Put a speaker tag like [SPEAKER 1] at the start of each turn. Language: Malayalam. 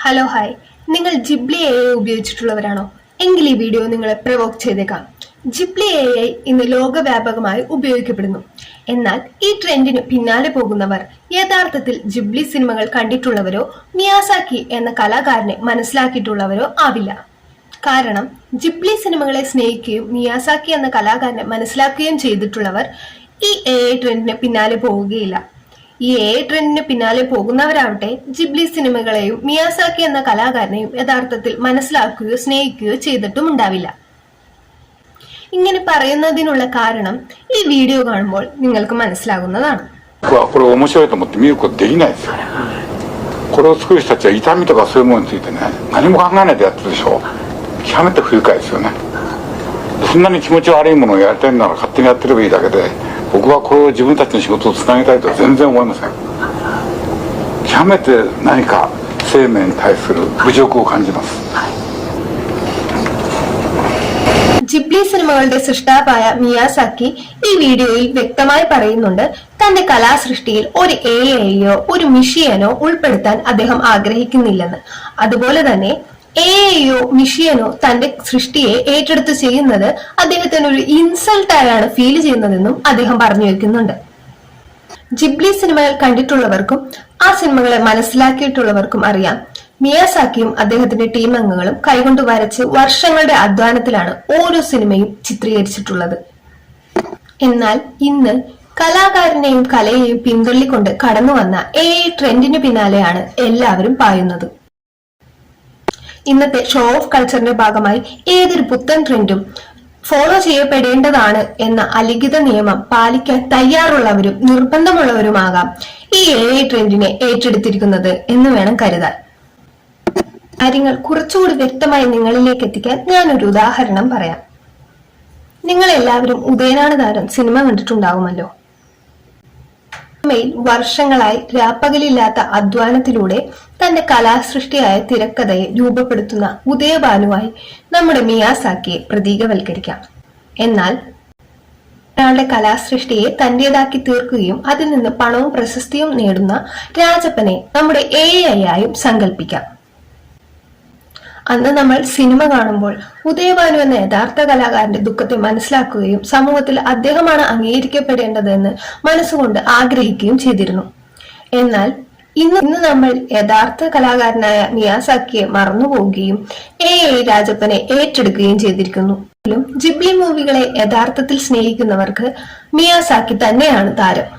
[SPEAKER 1] ഹലോ ഹായ്, നിങ്ങൾ ജിബ്ലി AI ഉപയോഗിച്ചിട്ടുള്ളവരാണോ? എങ്കിൽ ഈ വീഡിയോ നിങ്ങളെ പ്രവോക്ക് ചെയ്തേക്കാം. ജിബ്ലി AI ഇന്ന് ലോകവ്യാപകമായി ഉപയോഗിക്കപ്പെടുന്നു. എന്നാൽ ഈ ട്രെൻഡിന് പിന്നാലെ പോകുന്നവർ യഥാർത്ഥത്തിൽ ജിബ്ലി സിനിമകൾ കണ്ടിട്ടുള്ളവരോ മിയാസാക്കി എന്ന കലാകാരനെ മനസ്സിലാക്കിയിട്ടുള്ളവരോ ആവില്ല. കാരണം ജിബ്ലി സിനിമകളെ സ്നേഹിക്കുകയും മിയാസാക്കി എന്ന കലാകാരനെ മനസ്സിലാക്കുകയും ചെയ്തിട്ടുള്ളവർ ഈ AI ട്രെൻഡിന് പിന്നാലെ പോവുകയില്ല. ഈ AI ട്രെൻഡിന് പിന്നാലെ പോകുന്നവരാവട്ടെ ജിബ്ലി സിനിമകളെയും മിയാസാക്കി എന്ന കലാകാരനെയും യഥാർത്ഥത്തിൽ മനസ്സിലാക്കുകയോ സ്നേഹിക്കുകയോ ചെയ്തിട്ടും ഉണ്ടാവില്ല. ഇങ്ങനെ പറയുന്നതിനുള്ള കാരണം ഈ വീഡിയോ കാണുമ്പോൾ നിങ്ങൾക്ക് മനസ്സിലാകുന്നതാണ്.
[SPEAKER 2] これ面白いと思って見ることできないですよ。これを作る人たちは痛みとかそういうものについてね、何も考えないでやってるでしょ。極めて不愉快ですよね。そんなに気持ち悪いものをやりたいなら勝手にやってればいいだけで、僕はこれを自分たちの仕事をつなげたいとは全然思いません。極めて何か生命に対する侮辱を感じます。
[SPEAKER 1] ജിബ്ലി സിനിമകളുടെ സൃഷ്ടാവായ മിയാസാക്കി ഈ വീഡിയോയിൽ വ്യക്തമായി പറയുന്നുണ്ട്, തന്റെ കലാസൃഷ്ടിയിൽ ഒരു AIയോ ഒരു മിഷിയനോ ഉൾപ്പെടുത്താൻ അദ്ദേഹം ആഗ്രഹിക്കുന്നില്ലെന്ന്. അതുപോലെ തന്നെ AIയോ മിഷിയനോ തന്റെ സൃഷ്ടിയെ ഏറ്റെടുത്ത് ചെയ്യുന്നത് അദ്ദേഹത്തിന് ഒരു ഇൻസൾട്ടായാണ് ഫീൽ ചെയ്യുന്നതെന്നും അദ്ദേഹം പറഞ്ഞു വെക്കുന്നുണ്ട്. ജിബ്ലി സിനിമകൾ കണ്ടിട്ടുള്ളവർക്കും ആ സിനിമകളെ മനസ്സിലാക്കിയിട്ടുള്ളവർക്കും അറിയാം, മിയാസാക്കിയും അദ്ദേഹത്തിന്റെ ടീം അംഗങ്ങളും കൈകൊണ്ട് വരച്ച് വർഷങ്ങളുടെ അധ്വാനത്തിലാണ് ഓരോ സിനിമയും ചിത്രീകരിച്ചിട്ടുള്ളത്. എന്നാൽ ഇന്ന് കലാകാരനെയും കലയെയും പിന്തള്ളിക്കൊണ്ട് കടന്നു വന്ന AI ട്രെൻഡിന് പിന്നാലെയാണ് എല്ലാവരും പായുന്നത്. ഇന്നത്തെ ഷോ ഓഫ് കൾച്ചറിന്റെ ഭാഗമായി ഏതൊരു പുത്തൻ ട്രെൻഡും ഫോളോ ചെയ്യപ്പെടേണ്ടതാണ് എന്ന അലിഖിത നിയമം പാലിക്കാൻ തയ്യാറുള്ളവരും നിർബന്ധമുള്ളവരുമാകാം ഈ AI ട്രെൻഡിനെ ഏറ്റെടുത്തിരിക്കുന്നത് എന്ന് വേണം കരുതാൻ. കാര്യങ്ങൾ കുറച്ചുകൂടി വ്യക്തമായി നിങ്ങളിലേക്ക് എത്തിക്കാൻ ഞാനൊരു ഉദാഹരണം പറയാം. നിങ്ങൾ എല്ലാവരും ഉദയനാണ് താരം സിനിമ കണ്ടിട്ടുണ്ടാവുമല്ലോ. വർഷങ്ങളായി രാപ്പകലില്ലാത്ത അധ്വാനത്തിലൂടെ തന്റെ കലാസൃഷ്ടിയായ തിരക്കഥയെ രൂപപ്പെടുത്തുന്ന ഉദയഭാനുവായി നമ്മുടെ മിയാസാക്കിയെ പ്രതീകവൽക്കരിക്കാം. എന്നാൽ ഒരാളുടെ കലാസൃഷ്ടിയെ തന്റേതാക്കി തീർക്കുകയും അതിൽ നിന്ന് പണവും പ്രശസ്തിയും നേടുന്ന രാജപ്പനെ നമ്മുടെ AI ആയും സങ്കല്പിക്കാം. അന്ന് നമ്മൾ സിനിമ കാണുമ്പോൾ ഉദയഭാനു എന്ന യഥാർത്ഥ കലാകാരന്റെ ദുഃഖത്തെ മനസ്സിലാക്കുകയും സമൂഹത്തിൽ അദ്ദേഹമാണ് അംഗീകരിക്കപ്പെടേണ്ടതെന്ന് മനസ്സുകൊണ്ട് ആഗ്രഹിക്കുകയും ചെയ്തിരുന്നു. എന്നാൽ ഇന്ന് നമ്മൾ യഥാർത്ഥ കലാകാരനായ മിയാസാക്കിയെ മറന്നുപോവുകയും AI രാജപ്പനെ ഏറ്റെടുക്കുകയും ചെയ്തിരിക്കുന്നു. ജിബ്ലി മൂവികളെ യഥാർത്ഥത്തിൽ സ്നേഹിക്കുന്നവർക്ക് മിയാസാക്കി തന്നെയാണ് താരം.